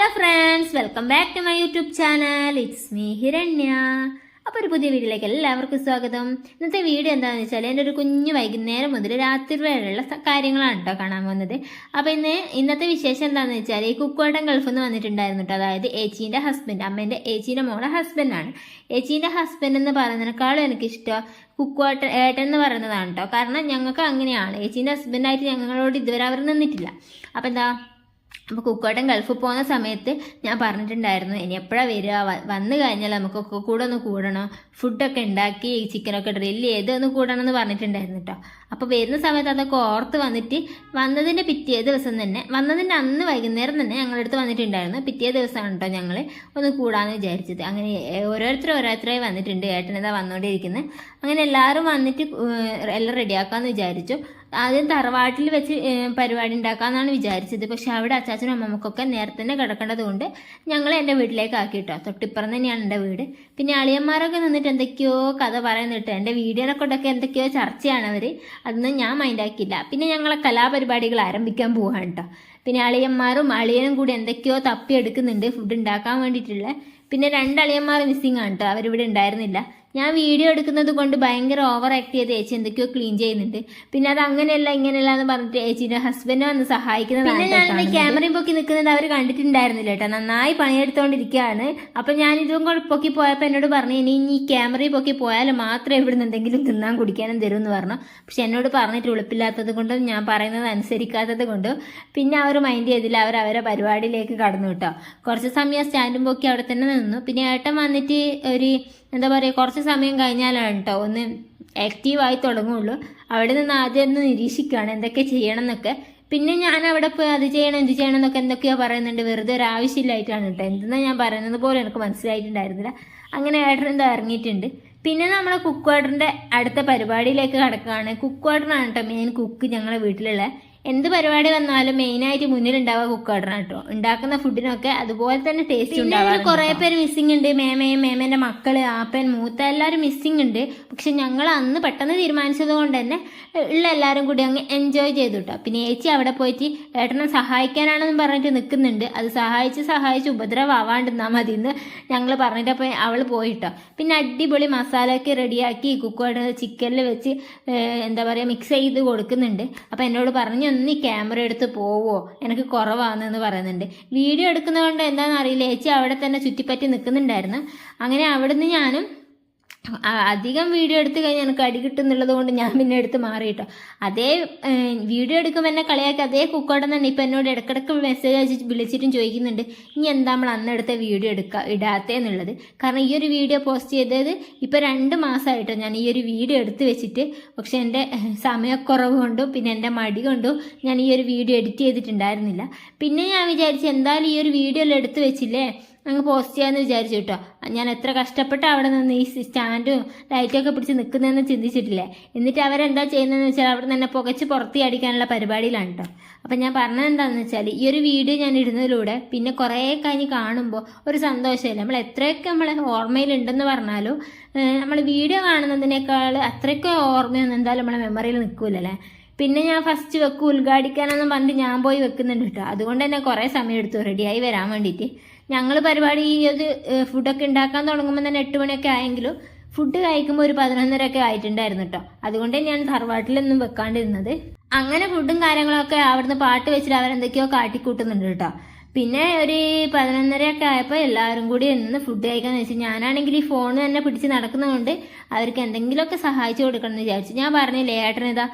Hello friends, welcome back to my YouTube channel. It's me Hiranya. അപ്പോൾ ഒരു പുതിയ വീഡിയോയിലേക്ക് എല്ലാവർക്കും സ്വാഗതം. ഇന്നത്തെ വീഡിയോ എന്താണെന്ന് വെച്ചാൽ എൻ്റെ ഒരു കുഞ്ഞു വൈകുന്നേരം മുതൽ രാത്രി വരെയുള്ള കാര്യങ്ങളാണ് കേട്ടോ കാണാൻ വന്നത്. അപ്പോൾ ഇന്നത്തെ വിശേഷം എന്താണെന്ന് വെച്ചാൽ ഈ കുക്കോട്ടൻ ഗൾഫിൽ നിന്ന് വന്നിട്ടുണ്ടായിരുന്നു കേട്ടോ. അതായത് ഏച്ചീൻ്റെ ഹസ്ബൻഡ്, അമ്മേൻ്റെ ഏച്ചീൻ്റെ മോളെ ഹസ്ബൻഡാണ്. ഏച്ചീൻ്റെ ഹസ്ബൻഡ് എന്ന് പറയുന്നതിനേക്കാളും എനിക്കിഷ്ടം കുക്കോട്ടൻ ഏട്ടൻ എന്ന് പറയുന്നതാണ് കേട്ടോ. കാരണം ഞങ്ങൾക്ക് അങ്ങനെയാണ്, ഏച്ചീൻ്റെ ഹസ്ബൻഡായിട്ട് ഞങ്ങളോട് ഇതുവരെ അവർ നിന്നിട്ടില്ല. അപ്പോൾ അപ്പോൾ കുക്കോട്ടൻ ഗൾഫിൽ പോകുന്ന സമയത്ത് ഞാൻ പറഞ്ഞിട്ടുണ്ടായിരുന്നു, ഇനി എപ്പോഴാണ് വരിക, വന്നു കഴിഞ്ഞാൽ നമുക്കൊക്കെ കൂടെ ഒന്ന് കൂടണം, ഫുഡൊക്കെ ഉണ്ടാക്കി ചിക്കനൊക്കെ ഡ്രില്ല് ചെയ്ത് ഒന്ന് കൂടണം എന്ന് പറഞ്ഞിട്ടുണ്ടായിരുന്നു കേട്ടോ. അപ്പോൾ വരുന്ന സമയത്ത് അതൊക്കെ ഓർത്ത് വന്നിട്ട് വന്നതിൻ്റെ പിറ്റേ ദിവസം തന്നെ, വന്നതിൻ്റെ അന്ന് വൈകുന്നേരം തന്നെ ഞങ്ങളടുത്ത് വന്നിട്ടുണ്ടായിരുന്നു. പിറ്റേ ദിവസമാണ് കേട്ടോ ഞങ്ങൾ ഒന്ന് കൂടാമെന്ന് വിചാരിച്ചത്. അങ്ങനെ ഓരോരുത്തരായി വന്നിട്ടുണ്ട്. ഏട്ടനെന്താ വന്നുകൊണ്ടിരിക്കുന്നത്. അങ്ങനെ എല്ലാവരും വന്നിട്ട് എല്ലാം റെഡിയാക്കാമെന്ന് വിചാരിച്ചു. ആദ്യം തറവാട്ടിൽ വെച്ച് പരിപാടി ഉണ്ടാക്കാമെന്നാണ് വിചാരിച്ചത്. പക്ഷെ അവിടെ അച്ചാച്ചനും അമ്മമ്മക്കൊക്കെ നേരത്തെ തന്നെ കിടക്കേണ്ടത് കൊണ്ട് ഞങ്ങൾ എൻ്റെ വീട്ടിലേക്ക് ആക്കിയിട്ടോ. തൊട്ടിപ്പുറം തന്നെയാണ് എൻ്റെ വീട്. പിന്നെ അളിയന്മാരൊക്കെ നിന്നിട്ട് എന്തൊക്കെയോ കഥ പറയുന്നിട്ട് എൻ്റെ വീഡിയോനെ കൊണ്ടൊക്കെ എന്തൊക്കെയോ ചർച്ചയാണ് അവർ. അതൊന്നും ഞാൻ മൈൻഡാക്കിയില്ല. പിന്നെ ഞങ്ങളെ കലാപരിപാടികൾ ആരംഭിക്കാൻ പോവാണ് കേട്ടോ. പിന്നെ അളിയന്മാരും അളിയനും കൂടി എന്തൊക്കെയോ തപ്പിയെടുക്കുന്നുണ്ട് ഫുഡ് ഉണ്ടാക്കാൻ വേണ്ടിയിട്ടുള്ള. പിന്നെ 2 അളിയന്മാർ മിസ്സിങ് ആണ് കേട്ടോ, അവരിവിടെ ഉണ്ടായിരുന്നില്ല. ഞാൻ വീഡിയോ എടുക്കുന്നത് കൊണ്ട് ഭയങ്കര ഓവർ ആക്ട് ചെയ്ത് ഏച്ചി എന്തൊക്കെയോ ക്ലീൻ ചെയ്യുന്നുണ്ട്. പിന്നെ അത് അങ്ങനെയല്ല ഇങ്ങനെയല്ല എന്ന് പറഞ്ഞിട്ട് ഏച്ചിന്റെ ഹസ്ബൻഡ് വന്ന് സഹായിക്കുന്നതാണ്. പിന്നെ ഞാൻ ക്യാമറയും പൊക്കി നിൽക്കുന്നത് അവർ കണ്ടിട്ടുണ്ടായിരുന്നില്ല കേട്ടോ. നന്നായി പണിയെടുത്തോണ്ടിരിക്കുകയാണ്. അപ്പം ഞാൻ ഇതും പൊക്കി പോയപ്പോൾ എന്നോട് പറഞ്ഞു, ഇനി ഈ ക്യാമറയും പൊക്കി പോയാൽ മാത്രമേ ഇവിടുന്ന് എന്തെങ്കിലും തിന്നാൻ കുടിക്കാനും തരും എന്ന് പറഞ്ഞു. പക്ഷെ എന്നോട് പറഞ്ഞിട്ട് ഉളുപ്പില്ലാത്തത് കൊണ്ടും ഞാൻ പറയുന്നത് അനുസരിക്കാത്തത് കൊണ്ടും പിന്നെ അവർ മൈൻഡ് ചെയ്തില്ല. അവരെ പരിപാടിയിലേക്ക് കടന്നു കേട്ടോ. കുറച്ച് സമയം സ്റ്റാൻഡും പൊക്കി അവിടെ തന്നെ നിന്നു. പിന്നെ ഏട്ടൻ വന്നിട്ട് ഒരു എന്താ പറയുക, കുറച്ച് സമയം കഴിഞ്ഞാലാണ് കേട്ടോ ഒന്ന് ആക്റ്റീവായി തുടങ്ങുള്ളൂ. അവിടെ നിന്ന് ആദ്യം ഒന്ന് നിരീക്ഷിക്കുകയാണ് എന്തൊക്കെ ചെയ്യണം എന്നൊക്കെ. പിന്നെ ഞാൻ അവിടെ പോയി അത് ചെയ്യണം ഇത് ചെയ്യണം എന്നൊക്കെ എന്തൊക്കെയോ പറയുന്നുണ്ട്. വെറുതെ ഒരു ആവശ്യമില്ലായിട്ടാണ് കേട്ടോ. എന്തെന്നാണ് ഞാൻ പറയുന്നത് പോലും എനിക്ക് മനസ്സിലായിട്ടുണ്ടായിരുന്നില്ല. അങ്ങനെ ഏട്ടൻ എന്താ ഇറങ്ങിയിട്ടുണ്ട്. പിന്നെ നമ്മളെ കുക്കോട്ടറിൻ്റെ അടുത്ത പരിപാടിയിലേക്ക് കിടക്കുകയാണ്. കുക്കോട്ടറാണ് കേട്ടോ മെയിൻ കുക്ക് ഞങ്ങളെ വീട്ടിലുള്ള. എന്ത് പരിപാടി വന്നാലും മെയിനായിട്ട് മുന്നിലുണ്ടാവുക കുക്കോട്ടറാണ് കേട്ടോ. ഉണ്ടാക്കുന്ന ഫുഡിനൊക്കെ അതുപോലെ തന്നെ ടേസ്റ്റ് ഉണ്ടാവാറ്. കുറേ പേര് മിസ്സിംഗ് ഉണ്ട്. മേമേൻ്റെ മക്കള്, ആപ്പൻ, മൂത്ത എല്ലാവരും മിസ്സിംഗ് ഉണ്ട്. പക്ഷെ ഞങ്ങൾ അന്ന് പെട്ടെന്ന് തീരുമാനിച്ചത് കൊണ്ട് തന്നെ ഉള്ള എല്ലാവരും കൂടി അങ്ങ് എൻജോയ് ചെയ്തു കേട്ടോ. പിന്നെ ഏച്ചി അവിടെ പോയിട്ട് ഏട്ടനെ സഹായിക്കാനാണെന്ന് പറഞ്ഞിട്ട് നിൽക്കുന്നുണ്ട്. അത് സഹായിച്ച് ഉപദ്രവമാവാണ്ടിരുന്നാൽ മതി എന്ന് ഞങ്ങൾ പറഞ്ഞിട്ടപ്പോൾ അവൾ പോയിട്ടോ. പിന്നെ അടിപൊളി മസാലയൊക്കെ റെഡിയാക്കി കുക്കോട്ടർ ചിക്കനിൽ വെച്ച് എന്താ പറയുക മിക്സ് ചെയ്ത് കൊടുക്കുന്നുണ്ട്. അപ്പോൾ എന്നോട് പറഞ്ഞു, ഒന്ന് ക്യാമറ എടുത്ത് പോവോ, എനിക്ക് കുറവാണെന്ന് പറയുന്നുണ്ട്. വീഡിയോ എടുക്കുന്നത് കൊണ്ട് എന്താണെന്ന് അറിയില്ല, ചേച്ചി അവിടെ തന്നെ ചുറ്റിപ്പറ്റി നിൽക്കുന്നുണ്ടായിരുന്നു. അങ്ങനെ അവിടുന്ന് ഞാനും അധികം വീഡിയോ എടുത്തു കഴിഞ്ഞാൽ എനിക്ക് അടി കിട്ടുന്നുള്ളത് കൊണ്ട് ഞാൻ പിന്നെ എടുത്ത് മാറിയിട്ടോ. അതേ വീഡിയോ എടുക്കുമ്പോൾ എന്നെ കളിയാക്കി അതേ കുക്കോട്ടൻ തന്നെ ഇപ്പം എന്നോട് ഇടയ്ക്കിടയ്ക്ക് മെസ്സേജ് അയച്ചിട്ട് വിളിച്ചിട്ടും ചോദിക്കുന്നുണ്ട്, ഇനി എന്താ നമ്മൾ അന്ന് എടുത്ത വീഡിയോ ഇടാത്തേന്നുള്ളത്. കാരണം ഈ ഒരു വീഡിയോ പോസ്റ്റ് ചെയ്തത് ഇപ്പം 2 മാസമായിട്ടോ ഞാൻ ഈ ഒരു വീഡിയോ എടുത്ത് വെച്ചിട്ട്. പക്ഷെ എൻ്റെ സമയക്കുറവ് കൊണ്ടും പിന്നെ എൻ്റെ മടി കൊണ്ടും ഞാൻ ഈ ഒരു വീഡിയോ എഡിറ്റ് ചെയ്തിട്ടുണ്ടായിരുന്നില്ല. പിന്നെ ഞാൻ വിചാരിച്ചു എന്തായാലും ഈ ഒരു വീഡിയോയിൽ എടുത്ത് വെച്ചില്ലേ, അങ്ങ് പോസ്റ്റ് ചെയ്യാമെന്ന് വിചാരിച്ചു കേട്ടോ. ഞാൻ എത്ര കഷ്ടപ്പെട്ട് അവിടെ നിന്ന് ഈ സ്റ്റാൻഡും ലൈറ്റൊക്കെ പിടിച്ച് നിൽക്കുന്നതെന്ന് ചിന്തിച്ചിട്ടില്ലേ. എന്നിട്ട് അവരെന്താ ചെയ്യുന്നതെന്ന് വെച്ചാൽ അവിടെ തന്നെ പുകച്ച് പുറത്തി അടിക്കാനുള്ള പരിപാടിയിലാണ് കേട്ടോ. അപ്പം ഞാൻ പറഞ്ഞത് എന്താണെന്ന് വെച്ചാൽ ഈ ഒരു വീഡിയോ ഞാൻ ഇടുന്നതിലൂടെ പിന്നെ കുറേ കഴിഞ്ഞ് കാണുമ്പോൾ ഒരു സന്തോഷമില്ല. നമ്മൾ എത്രയൊക്കെ നമ്മളെ ഓർമ്മയിലുണ്ടെന്ന് പറഞ്ഞാലും നമ്മൾ വീഡിയോ കാണുന്നതിനേക്കാൾ അത്രയ്ക്ക് ഓർമ്മയൊന്നും എന്തായാലും നമ്മളെ മെമ്മറിയിൽ നിൽക്കില്ലല്ലേ. പിന്നെ ഞാൻ ഫസ്റ്റ് വെക്കും ഉദ്ഘാടിക്കാനെന്ന് പറഞ്ഞിട്ട് ഞാൻ പോയി വെക്കുന്നുണ്ട് കേട്ടോ. അതുകൊണ്ട് തന്നെ കുറേ സമയം എടുത്തു റെഡിയായി വരാൻ വേണ്ടിയിട്ട്. ഞങ്ങൾ പരിപാടി ഈ ഒരു ഫുഡൊക്കെ ഉണ്ടാക്കാൻ തുടങ്ങുമ്പോൾ തന്നെ 8 മണിയൊക്കെ ആയെങ്കിലും ഫുഡ് കഴിക്കുമ്പോൾ ഒരു 11:30 ഒക്കെ ആയിട്ടുണ്ടായിരുന്നു കേട്ടോ. അതുകൊണ്ട് തന്നെയാണ് തറവാട്ടിലൊന്നും വെക്കാണ്ടിരുന്നത്. അങ്ങനെ ഫുഡും കാര്യങ്ങളൊക്കെ അവിടുന്ന് പാട്ട് വെച്ചിട്ട് അവരെന്തൊക്കെയോ കാട്ടിക്കൂട്ടുന്നുണ്ട് കേട്ടോ. പിന്നെ ഒരു 11:30 ഒക്കെ ആയപ്പോൾ എല്ലാവരും കൂടി നിന്ന് ഫുഡ് കഴിക്കാമെന്ന് വെച്ചാൽ ഞാനാണെങ്കിൽ ഈ ഫോൺ തന്നെ പിടിച്ച് നടക്കുന്നതുകൊണ്ട് അവർക്ക് എന്തെങ്കിലുമൊക്കെ സഹായിച്ചു കൊടുക്കണം എന്ന് വിചാരിച്ചു. ഞാൻ പറഞ്ഞില്ലേ ഏട്ടൻ ഇതാ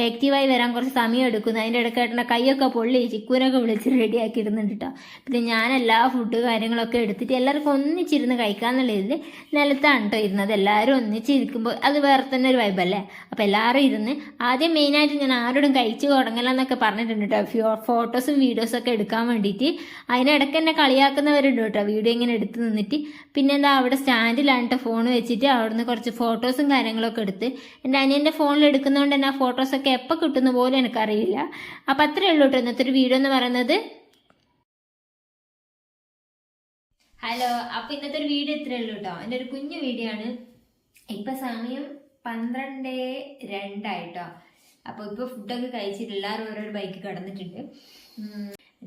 ആക്റ്റീവായി വരാൻ കുറച്ച് സമയം എടുക്കുന്നു. അതിൻ്റെ ഇടയ്ക്ക് ഏട്ടൻ്റെ കൈയൊക്കെ പൊള്ളി ചിക്കൂനൊക്കെ വിളിച്ച് റെഡിയാക്കി ഇടുന്നുണ്ട് കേട്ടോ. പിന്നെ ഞാൻ എല്ലാ ഫുഡ് കാര്യങ്ങളൊക്കെ എടുത്തിട്ട് എല്ലാവർക്കും ഒന്നിച്ചിരുന്ന് കഴിക്കാമെന്നുള്ള ഇതിൽ നിലത്താണ് കേട്ടോ ഇരുന്നത്. എല്ലാവരും ഒന്നിച്ചിരിക്കുമ്പോൾ അത് വേറെ തന്നെ ഒരു വൈബല്ലേ. അപ്പോൾ എല്ലാവരും ഇരുന്ന് ആദ്യം മെയിനായിട്ട് ഞാൻ ആരോടും കഴിച്ചു തുടങ്ങലെന്നൊക്കെ പറഞ്ഞിട്ടുണ്ട് കേട്ടോ. ഫോട്ടോസും വീഡിയോസൊക്കെ എടുക്കാൻ വേണ്ടിയിട്ട്. അതിനിടയ്ക്ക് എന്നെ കളിയാക്കുന്നവരുണ്ട് കേട്ടോ വീഡിയോ ഇങ്ങനെ എടുത്ത് നിന്നിട്ട്. പിന്നെ എന്താ അവിടെ സ്റ്റാൻഡിലാണ് കേട്ടോ ഫോൺ വെച്ചിട്ട് അവിടുന്ന് കുറച്ച് ഫോട്ടോസും കാര്യങ്ങളൊക്കെ എടുത്ത്. എൻ്റെ അനിയൻ്റെ ഫോണിൽ എടുക്കുന്നതുകൊണ്ട് തന്നെ ആ ഫോട്ടോസൊക്കെ എപ്പോൾ കിട്ടുന്ന പോലും എനിക്കറിയില്ല. അപ്പം അത്രയേ ഉള്ളൂ കേട്ടോ ഇന്നത്തെ ഒരു വീഡിയോ എന്ന് പറയുന്നത്. ഹലോ, അപ്പം ഇന്നത്തെ ഒരു വീഡിയോ ഇത്രയേ ഉള്ളൂ കേട്ടോ. എൻ്റെ ഒരു കുഞ്ഞു വീഡിയോ ആണ്. ഇപ്പം സമയം 12:02 ആയിട്ടോ. അപ്പോൾ ഇപ്പോൾ ഫുഡൊക്കെ കഴിച്ചിട്ട് എല്ലാവരും ഓരോരോ ബൈക്ക് കടന്നിട്ടുണ്ട്.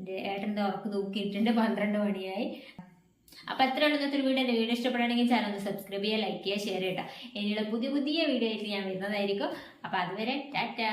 എൻ്റെ ഏട്ടൻ്റെ ഉറക്ക് തൂക്കിയിട്ടുണ്ട്, 12 മണിയായി. അപ്പോൾ എത്രയുള്ള ഇന്നത്തെ വീഡിയോ. എൻ്റെ വീഡിയോ ഇഷ്ടപ്പെടുകയാണെങ്കിൽ ചാനൽ ഒന്ന് സബ്സ്ക്രൈബ് ചെയ്യുക, ലൈക്ക് ചെയ്യുക, ഷെയർ ചെയ്യുക. ഇനിയുള്ള പുതിയ വീഡിയോ ആയിട്ട് ഞാൻ വരുന്നതായിരിക്കും. അപ്പോൾ അതുവരെ ടാറ്റാ.